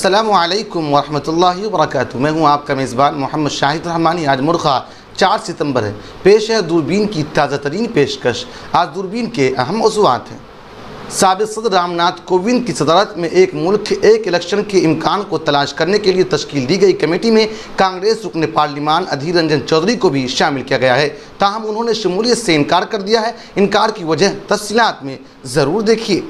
अस्सलामु अलैकुम वरहमतुल्लाहि वबरकातुहू। मैं हूँ आपका मेज़बान मोहम्मद शाहिद रहमानी। आज मुर्खा 4 सितंबर है। पेश है दूरबीन की ताज़ा तरीन पेशकश। आज दूरबीन के अहम मौज़ूआत हैं। साबिक़ सदर रामनाथ कोविंद की सदारत में एक मुल्क एक इलेक्शन के इम्कान को तलाश करने के लिए तश्कील दी गई कमेटी में कांग्रेस रुकन पार्लिमान अधीर रंजन चौधरी को भी शामिल किया गया है। ताहम उन्होंने शमूलियत से इनकार कर दिया है। इनकार की वजह तफसीलात में ज़रूर देखिए।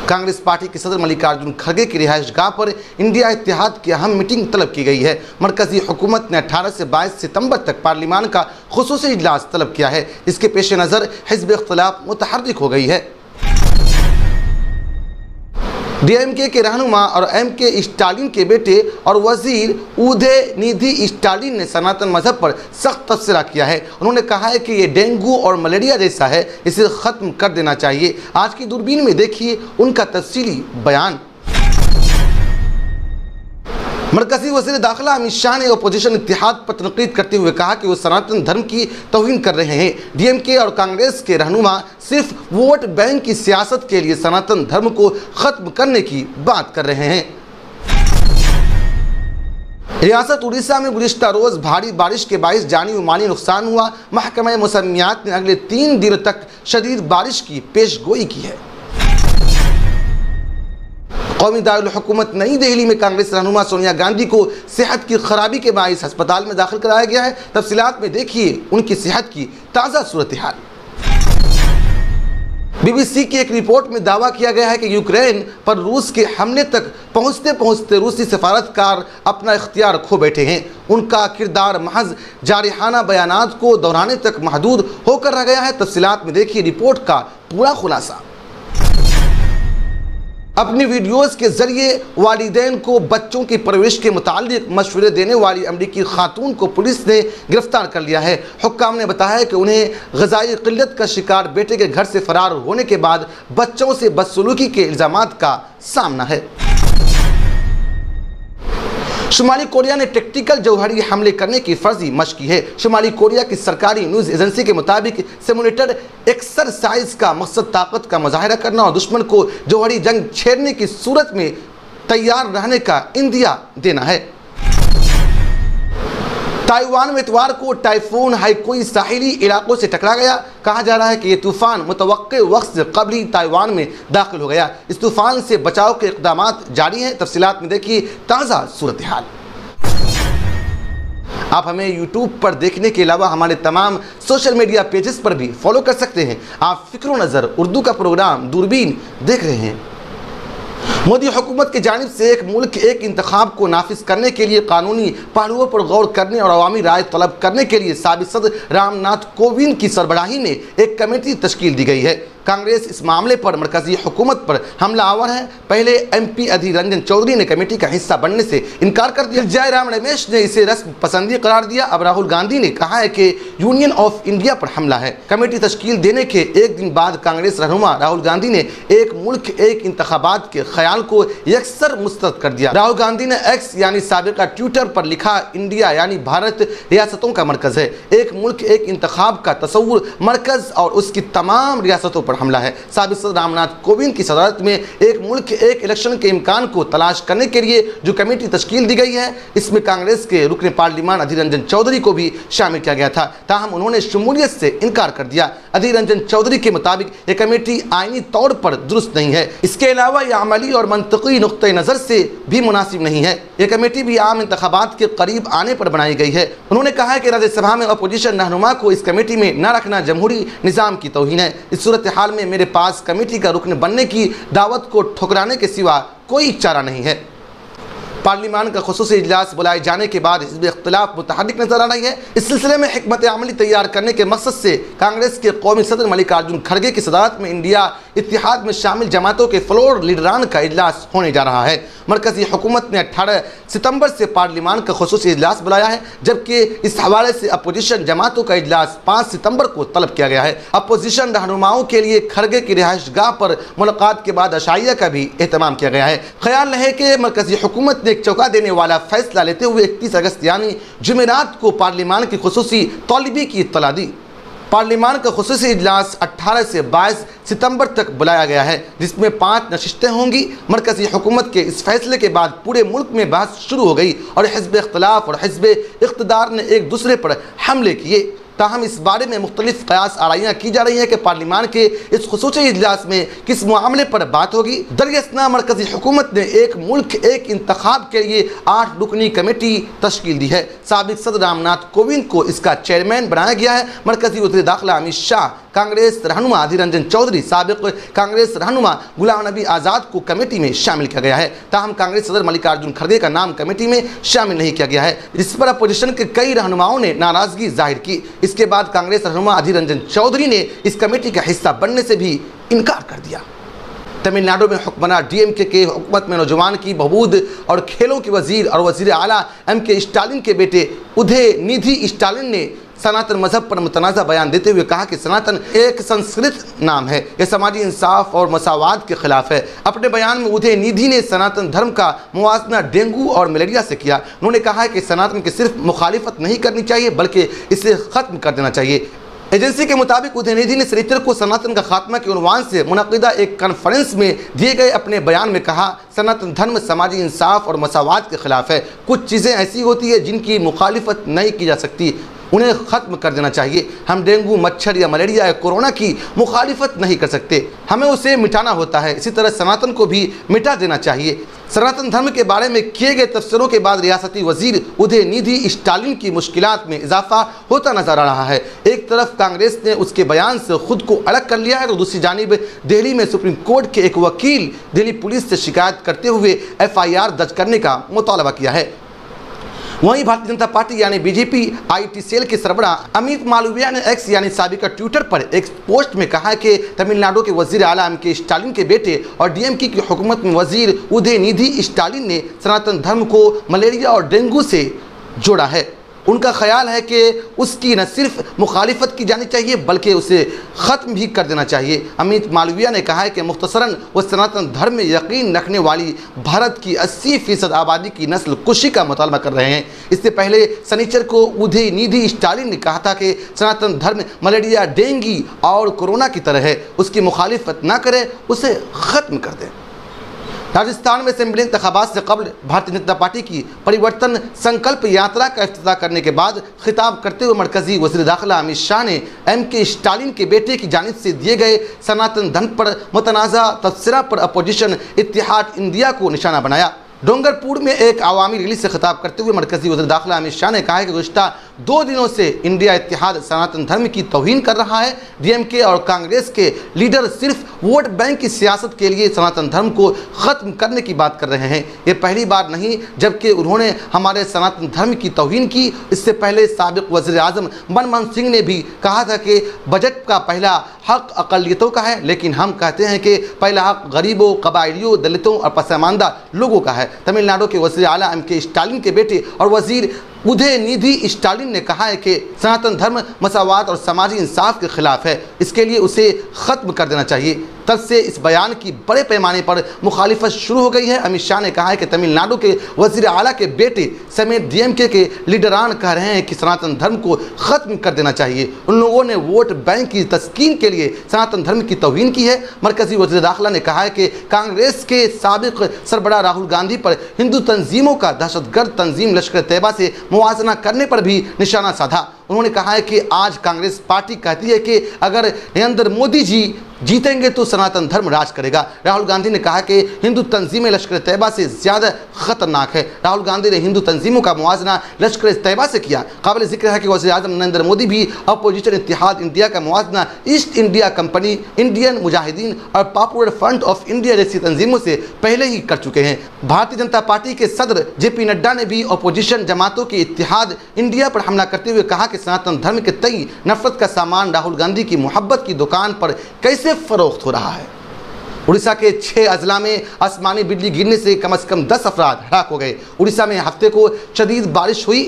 कांग्रेस पार्टी के सदर मल्लिकार्जुन खड़गे की रिहाइशगाह पर इंडिया इत्तेहाद की अहम मीटिंग तलब की गई है। मरकजी हुकूमत ने 18 से 22 सितंबर तक पार्लिमान का खुसूसी इजलास तलब किया है। इसके पेश नज़र हिज़्ब इख्तिलाफ मुतहर्रिक हो गई है। डीएमके के रहनुमा और एमके स्टालिन के बेटे और वजीर उदयनिधि स्टालिन ने सनातन मजहब पर सख्त तबसरा किया है। उन्होंने कहा है कि ये डेंगू और मलेरिया जैसा है, इसे ख़त्म कर देना चाहिए। आज की दूरबीन में देखिए उनका तफसीली बयान। मरकजी वज़ीर दाखिला अमित शाह ने अपोजिशन इत्तेहाद पर तनकीद करते हुए कहा कि वो सनातन धर्म की तौहीन कर रहे हैं। डीएमके और कांग्रेस के रहनुमा सिर्फ वोट बैंक की सियासत के लिए सनातन धर्म को ख़त्म करने की बात कर रहे हैं। रियासत उड़ीसा में गुज़िश्ता रोज़ भारी बारिश के बाइस जानी व माली नुकसान हुआ। महकमा मौसमियात ने अगले 3 दिनों तक शदीद बारिश की पेशगोई की है। कौमी दारुल हुकूमत नई दिल्ली में कांग्रेस रहनुमा सोनिया गांधी को सेहत की खराबी के बाइस अस्पताल में दाखिल कराया गया है। तफसीलात में देखिए उनकी सेहत की ताज़ा सूरत हाल। बीबीसी की एक रिपोर्ट में दावा किया गया है कि यूक्रेन पर रूस के हमले तक पहुंचते पहुंचते रूसी सफारतकार अपना इख्तियार खो बैठे हैं। उनका किरदार महज जारिहाना बयानात को दोहराने तक महदूद होकर रह गया है। तफसीलात में देखिए रिपोर्ट का पूरा खुलासा। अपनी वीडियोज़ के ज़रिए वालिदैन को बच्चों की परवरिश के मुताल्लिक मशवरे देने वाली अमरीकी खातून को पुलिस ने गिरफ्तार कर लिया है। हुक्काम ने बताया कि उन्हें ग़िज़ाई क़िल्लत का शिकार बेटे के घर से फ़रार होने के बाद बच्चों से बदसलूकी के इल्ज़ामात का सामना है। शुमाली कोरिया ने टैक्टिकल जौहरी हमले करने की फर्जी मशक की है। शुमाली कोरिया की सरकारी न्यूज़ एजेंसी के मुताबिक सिमुलेटेड एक्सरसाइज का मकसद ताकत का मुजाहिरा करना और दुश्मन को जौहरी जंग छेड़ने की सूरत में तैयार रहने का इंदिया देना है। ताइवान में इतवार को टाइफून हाइकोई साहिली इलाकों से टकरा गया। कहा जा रहा है कि यह तूफ़ान मुतवक्के वक्त से कबल ही ताइवान में दाखिल हो गया। इस तूफ़ान से बचाव के इक़दामात जारी हैं। तफसीलात में देखिए ताज़ा सूरत हाल। आप हमें यूट्यूब पर देखने के अलावा हमारे तमाम सोशल मीडिया पेजेस पर भी फॉलो कर सकते हैं। आप फ़िक्र नज़र उर्दू का प्रोग्राम दूरबीन देख रहे हैं। मोदी हुकूमत की जानिब से एक मुल्क एक इंतखाब को नाफिज करने के लिए कानूनी पहलुओं पर गौर करने और अवामी राय तलब करने के लिए साबिक़ सदर रामनाथ कोविंद की सरबराही में एक कमेटी तश्कील दी गई है। कांग्रेस इस मामले पर मरकजी हुकूमत पर हमला आवर है। पहले एमपी अधीर रंजन चौधरी ने कमेटी का हिस्सा बनने से इनकार कर दिया। जयराम रमेश ने इसे रस्म पसंदी करार दिया। अब राहुल गांधी ने कहा है कि यूनियन ऑफ इंडिया पर हमला है। कमेटी तश्कील देने के एक दिन बाद कांग्रेस रहनुमा राहुल गांधी ने एक मुल्क एक इंतखाबात के ख्याल को यकसर मुस्तरद कर दिया। राहुल गांधी ने एक्स यानी साबिका ट्विटर पर लिखा, इंडिया यानी भारत रियासतों का मरकज़ है। एक मुल्क एक इंतखाब का तस्वुर मरकज़ और उसकी तमाम रियासतों पर हमला है। साबिक़ सदर रामनाथ कोविंद की सदारत में एक मुल्क एक इलेक्शन के इम्कान को तलाश करने के लिए जो कमेटी तश्कील दी गई है, इसमें कांग्रेस के रुकन पार्लिमान अधीर रंजन चौधरी को भी शामिल किया गया था। ताहम उन्होंने शमूलियत से इनकार कर दिया। अधीर रंजन चौधरी के मुताबिक यह कमेटी आईनी तौर पर दुरुस्त नहीं है। इसके अलावा यह अमली और मंतकी नुक्ते नज़र से भी मुनासिब नहीं है। यह कमेटी भी आम इंतखाबात के करीब आने पर बनाई गई है। उन्होंने कहा है कि राज्यसभा में अपोजिशन रहनुमा को इस कमेटी में न रखना जमहूरी निज़ाम की तौहीन है। इस सूरत हाल में मेरे पास कमेटी का रुकन बनने की दावत को ठुकराने के सिवा कोई चारा नहीं है। पार्लिमान का खुसूसी इजलास बुलाए जाने के बाद हिज़्ब इख्तिलाफ मुतहर्रिक नजर आ रही है। इस सिलसिले में हिकमत अमली तैयार करने के मकसद से कांग्रेस के कौमी सदर मल्लिकार्जुन खड़गे की सदारत में इंडिया इत्तेहाद में शामिल जमातों के फ्लोर लीडरान का इजलास होने जा रहा है। मरकजी हुकूमत ने 18 सितंबर से पार्लिमान का खुसूसी इजलास बुलाया है, जबकि इस हवाले से अपोजिशन जमातों का इजलास 5 सितंबर को तलब किया गया है। अपोजिशन रहनुमाओं के लिए खड़गे की रिहाइशगाह पर मुलाकात के बाद अशाइया का भी एहतमाम किया गया है। ख्याल रहे कि मरकजी हुकूमत ने एक चौंका देने वाला फैसला लेते हुए 31 अगस्त यानी जुमेरात को पार्लिमान की खुसूसी तौलीबी की इत्तला दी। पार्लियामान का खुसूसी इजलास 18 से 22 सितंबर तक बुलाया गया है, जिसमें 5 नशिस्तें होंगी। मरकजी हुकूमत के इस फैसले के बाद पूरे मुल्क में बहस शुरू हो गई और हिज़्ब इख्तिलाफ और हिज़्ब इक़्तिदार ने एक दूसरे पर हमले किए। ताहम इस बारे में मुख्तलिफ कयास आराइयाँ की जा रही हैं कि पार्लियामान के इस खुसूसी इजलास में किस मामले पर बात होगी। दरअसल मरकजी हुकूमत ने एक मुल्क एक इंतखाब के लिए 8 रुकनी कमेटी तश्कील दी है। साबिक सदर रामनाथ कोविंद को इसका चेयरमैन बनाया गया है। मरकजी वज़ीर दाखिला अमित शाह, कांग्रेस रहनुमा अधीर रंजन चौधरी, साबिक कांग्रेस रहनुमा गुलाम नबी आज़ाद को कमेटी में शामिल किया गया है। ताहम कांग्रेस सदर मल्लिकार्जुन खड़गे का नाम कमेटी में शामिल नहीं किया गया है। इस पर अपोजिशन के कई रहनुमाओं ने नाराज़गी जाहिर की। इसके बाद कांग्रेस रहनुमा अधीर रंजन चौधरी ने इस कमेटी का हिस्सा बनने से भी इनकार कर दिया। तमिलनाडु में हुक्मरान डीएमके के हुकूमत में नौजवान की बहबूद और खेलों के वजीर और वजीर आला एमके स्टालिन के बेटे उदयनिधि स्टालिन ने सनातन मजहब पर मुतनाज़ा बयान देते हुए कहा कि सनातन एक संस्कृत नाम है, यह समाजी इंसाफ और मसावात के खिलाफ है। अपने बयान में उदयनिधि ने सनातन धर्म का मुवाजना डेंगू और मलेरिया से किया। उन्होंने कहा है कि सनातन की सिर्फ मुखालिफत नहीं करनी चाहिए बल्कि इसे ख़त्म कर देना चाहिए। एजेंसी के मुताबिक उदयनिधि ने शनिचर को सनातन का खात्मा के उन्वान से मुनक़िदा एक कॉन्फ्रेंस में दिए गए अपने बयान में कहा, सनातन धर्म समाजी इंसाफ और मसावात के खिलाफ है। कुछ चीज़ें ऐसी होती है जिनकी मुखालिफत नहीं की जा सकती, उन्हें ख़त्म कर देना चाहिए। हम डेंगू, मच्छर या मलेरिया या कोरोना की मुखालिफत नहीं कर सकते, हमें उसे मिटाना होता है। इसी तरह सनातन को भी मिटा देना चाहिए। सनातन धर्म के बारे में किए गए तफसीरों के बाद रियासती वजीर उदयनिधि स्टालिन की मुश्किलात में इजाफा होता नजर आ रहा है। एक तरफ कांग्रेस ने उसके बयान से खुद को अलग कर लिया है तो दूसरी जानिब दिल्ली में सुप्रीम कोर्ट के एक वकील दिल्ली पुलिस से शिकायत करते हुए FIR दर्ज करने का मुतालबा किया है। वहीं भारतीय जनता पार्टी यानी बीजेपी IT सेल के सरबराह अमित मालवीय ने एक्स यानी साबिका ट्विटर पर एक पोस्ट में कहा कि तमिलनाडु के वजीर आला एमके स्टालिन के बेटे और DMK की हुकूमत में वजीर उदयनिधि स्टालिन ने सनातन धर्म को मलेरिया और डेंगू से जोड़ा है। उनका ख्याल है कि उसकी न सिर्फ मुखालिफत की जानी चाहिए बल्कि उसे ख़त्म भी कर देना चाहिए। अमित मालवीय ने कहा है कि मुख्तसरन वो सनातन धर्म में यकीन रखने वाली भारत की 80% आबादी की नस्ल कुशी का मुतालबा कर रहे हैं। इससे पहले शनिचर को उदयनिधि स्टालिन ने कहा था कि सनातन धर्म मलेरिया, डेंगू और कोरोना की तरह है, उसकी मुखालिफत ना करें, उसे ख़त्म कर दें। राजस्थान में असेंबली इंतखाबात से कबल भारतीय जनता पार्टी की परिवर्तन संकल्प यात्रा का इफ्तिताह करने के बाद खिताब करते हुए मरकजी वज़ीर दाखिला अमित शाह ने एमके स्टालिन के बेटे की जानिब से दिए गए सनातन धर्म पर मुतनाज़ा तबसरा पर अपोजिशन इत्तेहाद इंडिया को निशाना बनाया। डोंगरपुर में एक अवामी रैली से खिताब करते हुए मरकजी वज़ीर दाखिला अमित शाह ने कहा है कि गुज़श्ता 2 दिनों से इंडिया इत्तेहाद सनातन धर्म की तौहीन कर रहा है। DMK और कांग्रेस के लीडर सिर्फ वोट बैंक की सियासत के लिए सनातन धर्म को ख़त्म करने की बात कर रहे हैं। ये पहली बार नहीं जबकि उन्होंने हमारे सनातन धर्म की तौहीन की। इससे पहले साबिक वज़ीर आज़म मनमोहन सिंह ने भी कहा था कि बजट का पहला हक़ अक़लियतों का है, लेकिन हम कहते हैं कि पहला हक़ गरीबों, कबाइलियों, दलितों और पसमानदा लोगों का है। तमिलनाडु के वज़ीर आला एमके स्टालिन के बेटे और वज़ीर उदयनिधि स्टालिन ने कहा है कि सनातन धर्म मसावात और समाजी इंसाफ के खिलाफ है, इसके लिए उसे ख़त्म कर देना चाहिए। तब से इस बयान की बड़े पैमाने पर मुखालिफत शुरू हो गई है। अमित शाह ने कहा है कि तमिलनाडु के वज़ीर आला के बेटे समेत DMK के लीडरान कह रहे हैं कि सनातन धर्म को ख़त्म कर देना चाहिए। उन लोगों ने वोट बैंक की तस्कीन के लिए सनातन धर्म की तौहीन की है। मरकजी वज़ीर दाखिला ने कहा है कि कांग्रेस के साबिक सरबराह राहुल गांधी पर हिंदू तंजीमों का दहशतगर्द तंजीम लश्कर तैयबा से मुवाजना करने पर भी निशाना साधा। उन्होंने कहा है कि आज कांग्रेस पार्टी कहती है कि अगर नरेंद्र मोदी जी जीतेंगे तो सनातन धर्म राज करेगा। राहुल गांधी ने कहा कि हिंदू तंजीमें लश्कर तैयबा से ज़्यादा ख़तरनाक है। राहुल गांधी ने हिंदू तंजीमों का मुवाजना लश्कर तैयबा से किया। काबिल ज़िक्र है कि वज़ीर आज़म नरेंद्र मोदी भी अपोजिशन इत्तेहाद इंडिया का मुवाजना East India Company, Indian Mujahideen और पॉपुलर फ्रंट ऑफ इंडिया जैसी तंजीमों से पहले ही कर चुके हैं। भारतीय जनता पार्टी के सदर JP नड्डा ने भी अपोजिशन जमातों के इत्तेहाद इंडिया पर हमला करते हुए कहा कि सनातन धर्म के तई नफरत का सामान राहुल गांधी की मोहब्बत की दुकान पर कैसे फरोख्त हो रहा है। उड़ीसा के 6 अजला में आसमानी बिजली गिरने से कम 10 अफराद हलाक हो गए। उड़ीसा में हफ्ते को शदीद बारिश हुई।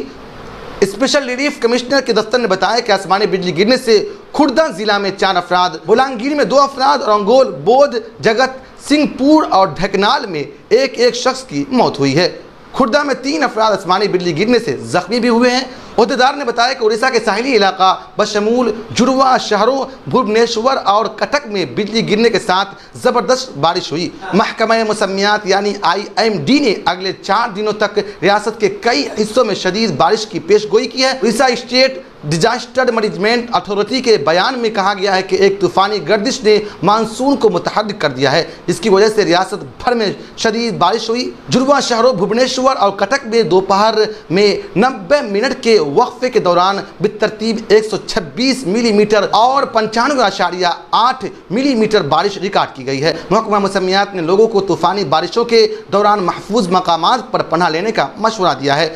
स्पेशल रिलीफ कमिश्नर के दफ्तर ने बताया कि आसमानी बिजली गिरने से खुर्दा जिला में 4 अफराद, बोलांगीर में 2 अफराद और अंगोल, बोध, जगत सिंहपुर और ढकनाल में एक शख्स की मौत हुई है। खुर्दा में 3 अफराद आसमानी बिजली गिरने से जख्मी भी हुए हैं। ओहदेदार ने बताया कि उड़ीसा के साहिली इलाका बशमूल जुड़वा शहरों भुवनेश्वर और कटक में बिजली गिरने के साथ जबरदस्त बारिश हुई। महकमा मौसमियात यानी IMD ने अगले 4 दिनों तक रियासत के कई हिस्सों में शदीद बारिश की पेशगोई की है। Orissa state disaster management authority के बयान में कहा गया है कि एक तूफानी गर्दिश ने मानसून को मुतहर्रिक कर दिया है, जिसकी वजह से रियासत भर में शदीद बारिश हुई। जुड़वा शहरों भुवनेश्वर और कटक में दोपहर में 90 मिनट के वक्फे के दौरान बितरतीब 126 मिलीमीटर और 95.8 मिलीमीटर बारिश रिकॉर्ड की गई है। महकमा मौसमियात ने लोगों को तूफानी बारिशों के दौरान महफूज मकामात पर पनाह लेने का मशवरा दिया है।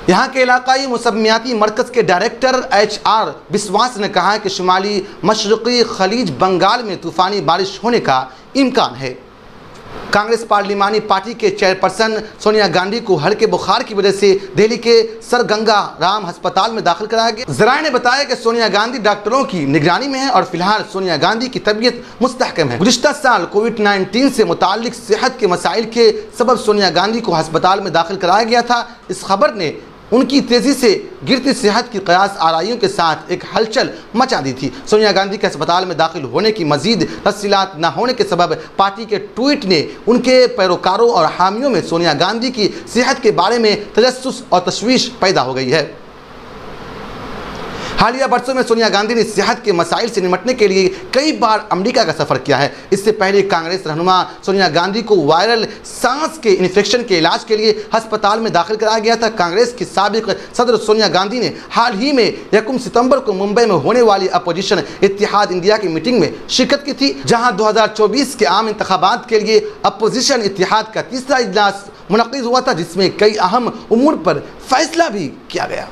यहाँ के इलाकाई मौसमियाती मरकज़ के डायरेक्टर HR विश्वास ने कहा है कि शुमाली मशरक़ी खलीज बंगाल में तूफ़ानी बारिश होने का इम्कान है। कांग्रेस पार्लिमानी पार्टी के चेयरपर्सन सोनिया गांधी को हल्के बुखार की वजह से दिल्ली के सर गंगा राम अस्पताल में दाखिल कराया गया। ज़राए ने बताया कि सोनिया गांधी डॉक्टरों की निगरानी में है और फिलहाल सोनिया गांधी की तबीयत मुस्तहकम है। गुज़िश्ता साल कोविड-19 से मुताल्लिक सेहत के मसाइल के सबब सोनिया गांधी को अस्पताल में दाखिल कराया गया था। इस खबर ने उनकी तेज़ी से गिरती सेहत की कयास आराइयों के साथ एक हलचल मचा दी थी। सोनिया गांधी के अस्पताल में दाखिल होने की मजीद तफसीलात न होने के सबब पार्टी के ट्वीट ने उनके पैरोकारों और हामियों में सोनिया गांधी की सेहत के बारे में तजस्सुस और तशवीश पैदा हो गई है। हालिया बरसों में सोनिया गांधी ने सेहत के मसाइल से निपटने के लिए कई बार अमेरिका का सफ़र किया है। इससे पहले कांग्रेस रहनुमा सोनिया गांधी को वायरल सांस के इन्फेक्शन के इलाज के लिए अस्पताल में दाखिल कराया गया था। कांग्रेस की साबिक सदर सोनिया गांधी ने हाल ही में 1 सितंबर को मुंबई में होने वाली अपोजिशन इत्तेहाद इंडिया की मीटिंग में शिरकत की थी, जहां 2024 के आम इंतखाबात के लिए अपोजिशन इत्तेहाद का तीसरा इजलास मुनक़्क़िद हुआ था, जिसमें कई अहम उमूर पर फैसला भी किया गया।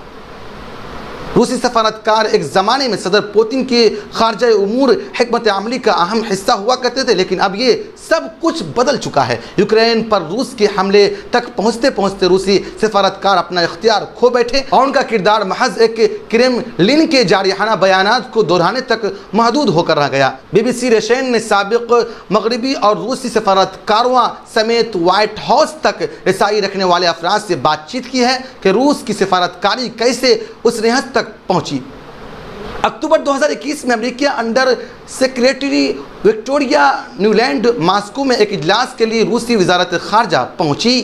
रूसी सफारतकार एक ज़माने में सदर पुतिन के खारजा उमूर हिकमत अमली का अहम हिस्सा हुआ करते थे, लेकिन अब ये सब कुछ बदल चुका है। यूक्रेन पर रूस के हमले तक पहुँचते पहुँचते रूसी सफारतकार अपना इख्तियार खो बैठे और उनका किरदार महज एक क्रेमलिन के जारिहाना बयानात को दोहराने तक महदूद होकर रह गया। BBC रशेन ने साबिक मगरबी और रूसी सफारतकारों समेत व्हाइट हाउस तक रसाई रखने वाले अफराद से बातचीत की है कि रूस की सफारतकारी कैसे उस रियासत तक पहुंची। अक्टूबर 2021 में अमेरिकी under secretary Victoria Nuland Moscow में एक इजलास के लिए रूसी वजारत खारजा पहुंची।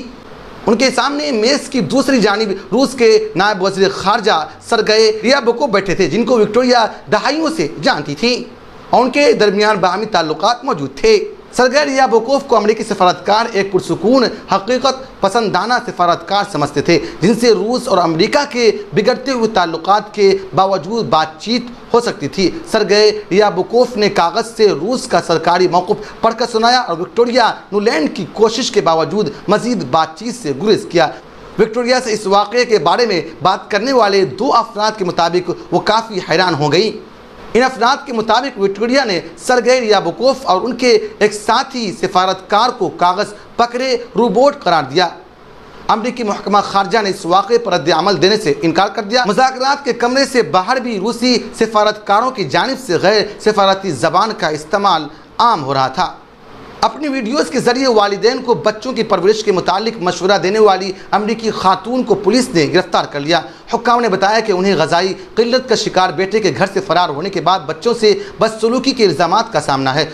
उनके सामने मेज की दूसरी जानिब रूस के नायब वज़ीर खारजा सरगेई रियाबकोव बैठे थे, जिनको विक्टोरिया दहाइयों से जानती थी और उनके दरमियान बाहमी ताल्लुकात मौजूद थे। सरगेई रियाबकोव को अमेरिकी सफारतकार एक पुरसुकून हकीकत पसंदाना सफारतकार समझते थे, जिनसे रूस और अमेरिका के बिगड़ते हुए ताल्लुकात के बावजूद बातचीत हो सकती थी। सरगेई रियाबकोव ने कागज़ से रूस का सरकारी मौक़िफ़ पढ़कर सुनाया और विक्टोरिया नुलैंड की कोशिश के बावजूद मज़ीद बातचीत से गुरेज किया। विक्टोरिया से इस वाक़े के बारे में बात करने वाले 2 अफराद के मुताबिक वो काफ़ी हैरान हो गई। इन अफराद के मुताबिक विक्टोरिया ने सरगेई रियाबकोव और उनके एक साथी सफारतकार को कागज़ पकड़े रोबोट करार दिया। अमरीकी महकमा खारजा ने इस वाक़े पर रद्द-ए-अमल देने से इनकार कर दिया। मुज़ाकरात के कमरे से बाहर भी रूसी सफारतकारों की जानिब से गैर सफारती ज़बान का इस्तेमाल आम हो रहा था। अपनी वीडियोज़ के ज़रिए वालिदैन को बच्चों की परवरिश के मुतालिक मशवरा देने वाली अमरीकी खातून को पुलिस ने गिरफ्तार कर लिया। हुक्काम ने बताया कि उन्हें ग़ज़ाई क़िल्लत का शिकार बेटे के घर से फ़रार होने के बाद बच्चों से बदसलूकी के इल्ज़ामात का सामना है।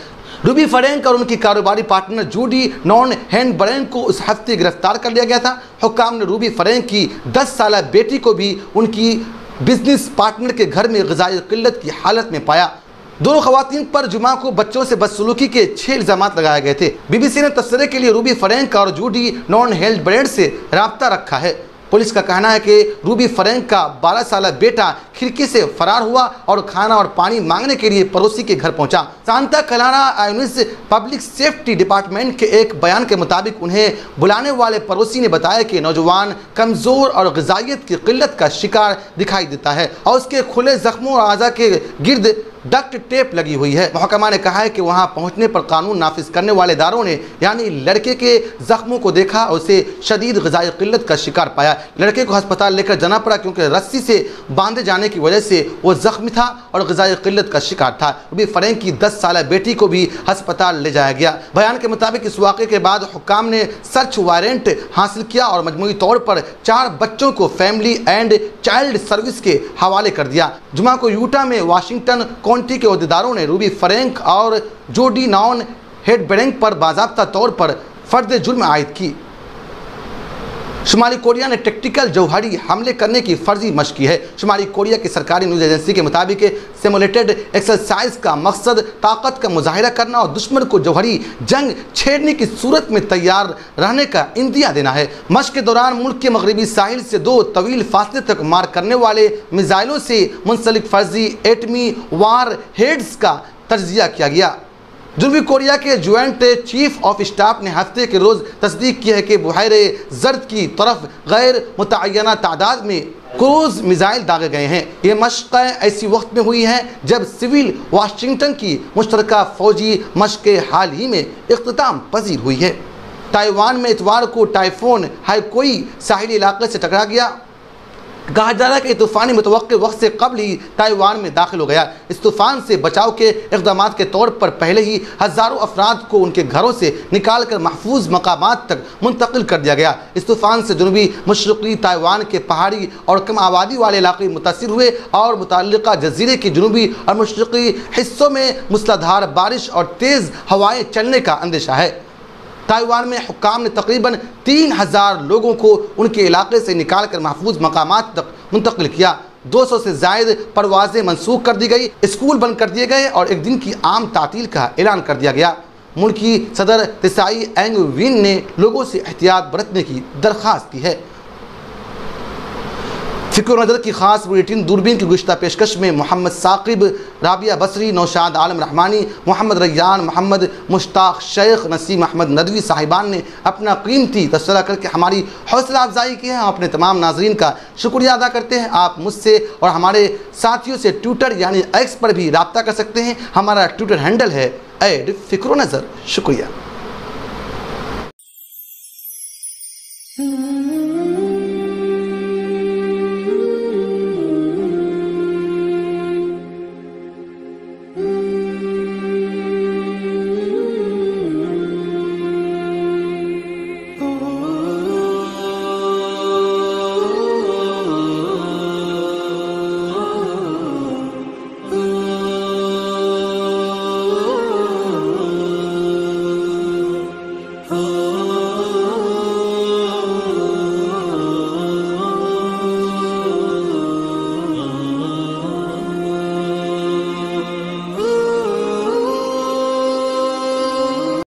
रूबी फ्रैंक और उनकी कारोबारी पार्टनर जूडी नॉन हैंडब्रेन को उस हफ्ते गिरफ्तार कर लिया गया था। हुक्काम ने रूबी फ्रैंक की 10 साला बेटी को भी उनकी बिजनेस पार्टनर के घर में ग़ज़ाई क़िल्लत की हालत में पाया। दोनों ख़वातीन पर जुमा को बच्चों से बदसलूकी के 6 इल्ज़ामात लगाए गए थे। BBC ने तबसरे के लिए रूबी फ्रैंक और जूडी नॉन हैंडब्रेन से रब्ता रखा है। पुलिस का कहना है कि रूबी फ्रैंक का 12 साला बेटा खिड़की से फरार हुआ और खाना और पानी मांगने के लिए पड़ोसी के घर पहुंचा। सांता क्लारा आइनिस पब्लिक सेफ्टी डिपार्टमेंट के एक बयान के मुताबिक उन्हें बुलाने वाले पड़ोसी ने बताया कि नौजवान कमज़ोर और ग़िज़ाइयत की क़िल्लत का शिकार दिखाई देता है और उसके खुले ज़ख्मों और आज़ा के गिर्द डक्ट टेप लगी हुई है। महकमा ने कहा है कि वहां पहुंचने पर कानून नाफिज करने वाले इदारों ने यानी लड़के के जख्मों को देखा और उसे शदीद ग़िज़ाई क़िल्लत का शिकार पाया। लड़के को अस्पताल लेकर जाना पड़ा क्योंकि रस्सी से बांधे जाने की वजह से वो जख्मी था और ग़िज़ाई क़िल्लत का शिकार था। रूबी फ़रैंक की 10 साल बेटी को भी अस्पताल ले जाया गया। बयान के मुताबिक इस वाक़े के बाद हुक्काम ने सर्च वारंट हासिल किया और मजमूई तौर पर 4 बच्चों को फैमिली एंड चाइल्ड सर्विस के हवाले कर दिया। जुमा को यूटा में वाशिंगटन काउंटी के अहदेदारों ने रूबी फ़रैंक और जोडी नॉन हेडबेरेंग पर बाज़ाब्ता तौर पर फ़र्द जुर्म आयद की। शुमाली कोरिया ने टैक्टिकल जौहरी हमले करने की फर्जी मशक की है। शुमाली कोरिया की सरकारी न्यूज़ एजेंसी के मुताबिक सिमुलेटेड एक्सरसाइज का मकसद ताकत का मुजाहिरा करना और दुश्मन को जौहरी जंग छेड़ने की सूरत में तैयार रहने का इंदिया देना है। मशक के दौरान मुल्क के मगरबी साहिल से 2 तवील फासले तक मार करने वाले मिसाइलों से मुंसलिक फर्जी एटमी वार हेड्स का तज्जिया किया गया। जनूबी कोरिया के ज्वाइंट चीफ ऑफ स्टाफ ने हफ्ते के रोज़ तस्दीक की है कि बहरे जर्द की तरफ गैर मुतअय्यना तादाद में क्रूज मिसाइल दागे गए हैं। ये मशक़ ऐसी वक्त में हुई हैं जब सिविल वाशिंगटन की मुश्तरका फ़ौजी मशक़ हाल ही में इख्तिताम पजीर हुई है। ताइवान में इतवार को टाइफून हाईकोई साहिली इलाके से टकरा गया। कहा जा रहा है कि तूफ़ानी मुतवक्किल वक्त से कबल ही ताइवान में दाखिल हो गया। इस तूफ़ान से बचाव के इक़दाम के तौर पर पहले ही हज़ारों अफराद को उनके घरों से निकाल कर महफूज मकामात तक मुंतकिल कर दिया गया। इस तूफ़ान से जनूबी मशरक़ी ताइवान के पहाड़ी और कम आबादी वाले इलाके मुतासिर हुए और मुतल्लिक़ा जज़ीरे के जनूबी और मशरक़ी हिस्सों में मूसलाधार बारिश और तेज़ हवाएँ चलने का अंदेशा है। ताइवान में हुक्काम ने तकरीबन 3000 लोगों को उनके इलाके से निकाल कर महफूज मकामात तक मुंतकिल किया। 200 से ज़ायद परवाज़ें मनसूख कर दी गई, स्कूल बंद कर दिए गए और एक दिन की आम तातील का ऐलान कर दिया गया। मुल्की सदर त्साई एंग वीन ने लोगों से एहतियात बरतने की दरख्वास्त की है। फ़िक्र नज़र की ख़ास बुलेटिन दूरबीन की गुज़श्ता पेशकश में मोहम्मद साकिब, राबिया बसरी, नौशाद आलम रहमानी, मोहम्मद रैयान, मोहम्मद मुश्ताक शेख, नसीम अहमद नदवी साहिबान ने अपना कीमती तबसरा करके हमारी हौसला अफजाई की है। हम अपने तमाम नाजरीन का शुक्रिया अदा करते हैं। आप मुझसे और हमारे साथियों से ट्विटर यानी एक्स पर भी रब्ता कर सकते हैं। हमारा ट्विटर हैंडल है @फ़िक्र नज़र। शुक्रिया।